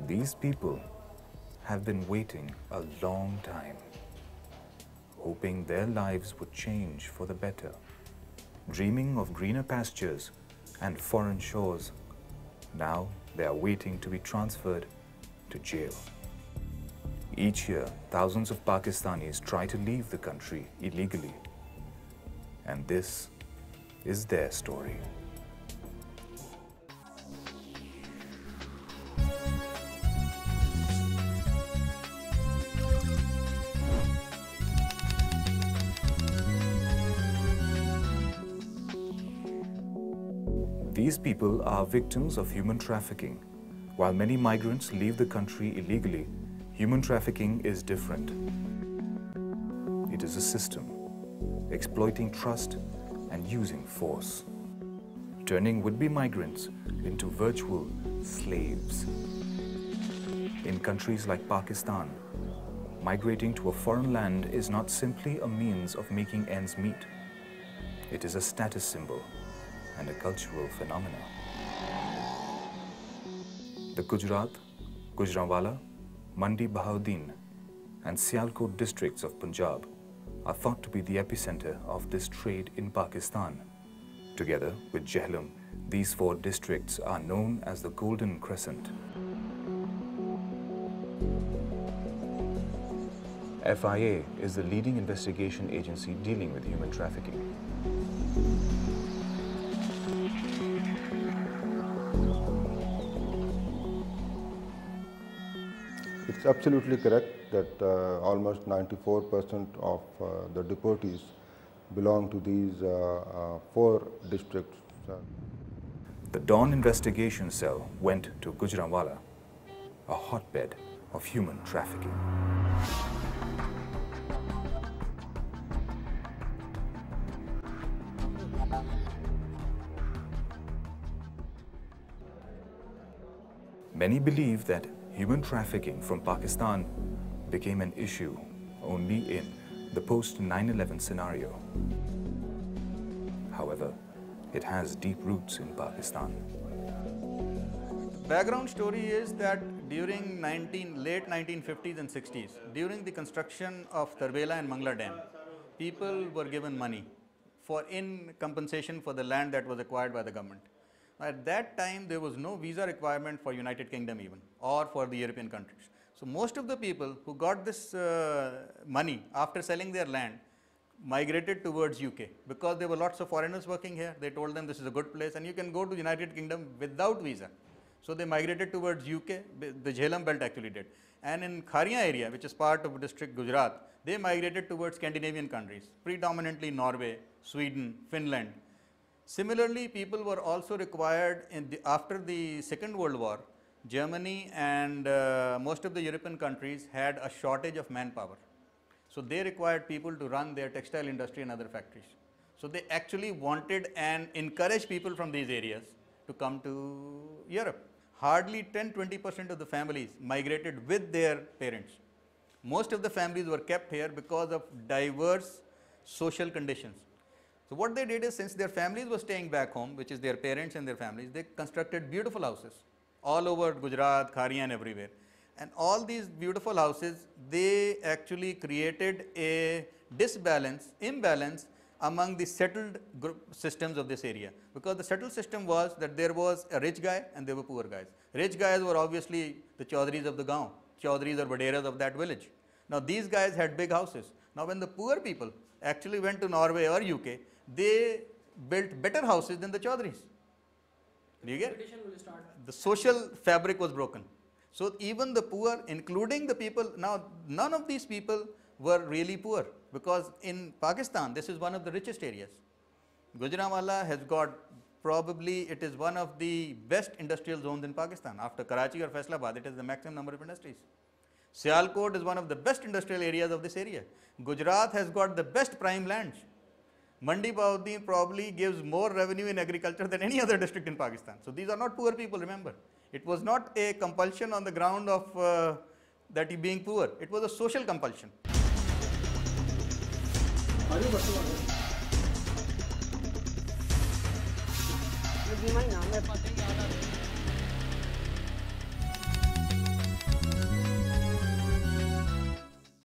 These people have been waiting a long time, hoping their lives would change for the better, dreaming of greener pastures and foreign shores. Now they are waiting to be transferred to jail. Each year, thousands of Pakistanis try to leave the country illegally. And this is their story. These people are victims of human trafficking. While many migrants leave the country illegally, human trafficking is different. It is a system, exploiting trust and using force, turning would-be migrants into virtual slaves. In countries like Pakistan, migrating to a foreign land is not simply a means of making ends meet. It is a status symbol and a cultural phenomenon. The Gujarat, Gujranwala, Mandi Bahauddin and Sialkot districts of Punjab are thought to be the epicenter of this trade in Pakistan. Together with Jhelum, these four districts are known as the Golden Crescent. FIA is the leading investigation agency dealing with human trafficking. It's absolutely correct that almost 94% of the deportees belong to these four districts. The Dawn Investigation Cell went to Gujranwala, a hotbed of human trafficking. Many believe that human trafficking from Pakistan became an issue only in the post-9/11 scenario. However, it has deep roots in Pakistan. The background story is that during late 1950s and 60s, during the construction of Tarbela and Mangla Dam, people were given money in compensation for the land that was acquired by the government. At that time, there was no visa requirement for United Kingdom even, or for the European countries. So most of the people who got this money after selling their land migrated towards UK because there were lots of foreigners working here. They told them this is a good place and you can go to United Kingdom without visa. So they migrated towards UK, the Jhelum belt actually did. And in Kharian area, which is part of district Gujarat, they migrated towards Scandinavian countries, predominantly Norway, Sweden, Finland. Similarly, people were also required after the Second World War. Germany and most of the European countries had a shortage of manpower. So they required people to run their textile industry and other factories. So they actually wanted and encouraged people from these areas to come to Europe. Hardly 10–20% of the families migrated with their parents. Most of the families were kept here because of diverse social conditions. So what they did is, since their families were staying back home, which is their parents and their families, they constructed beautiful houses all over Gujarat, Kharian, everywhere. And all these beautiful houses, they actually created a imbalance among the settled systems of this area. Because the settled system was that there was a rich guy and there were poor guys. Rich guys were obviously the Chaudhries of the Gaon, Chaudhries or Vaderas of that village. Now these guys had big houses. Now when the poor people actually went to Norway or UK, they built better houses than the Chaudhries. Do you get? The social fabric was broken. So even the poor, including the people, now none of these people were really poor, because in Pakistan, this is one of the richest areas. Gujranwala has got, probably it is one of the best industrial zones in Pakistan. After Karachi or Faisalabad, it is the maximum number of industries. Sialkot is one of the best industrial areas of this area. Gujarat has got the best prime lands. Mandi Bahauddin probably gives more revenue in agriculture than any other district in Pakistan. So these are not poor people, remember. It was not a compulsion on the ground of that he being poor. It was a social compulsion. जी मैं नाम है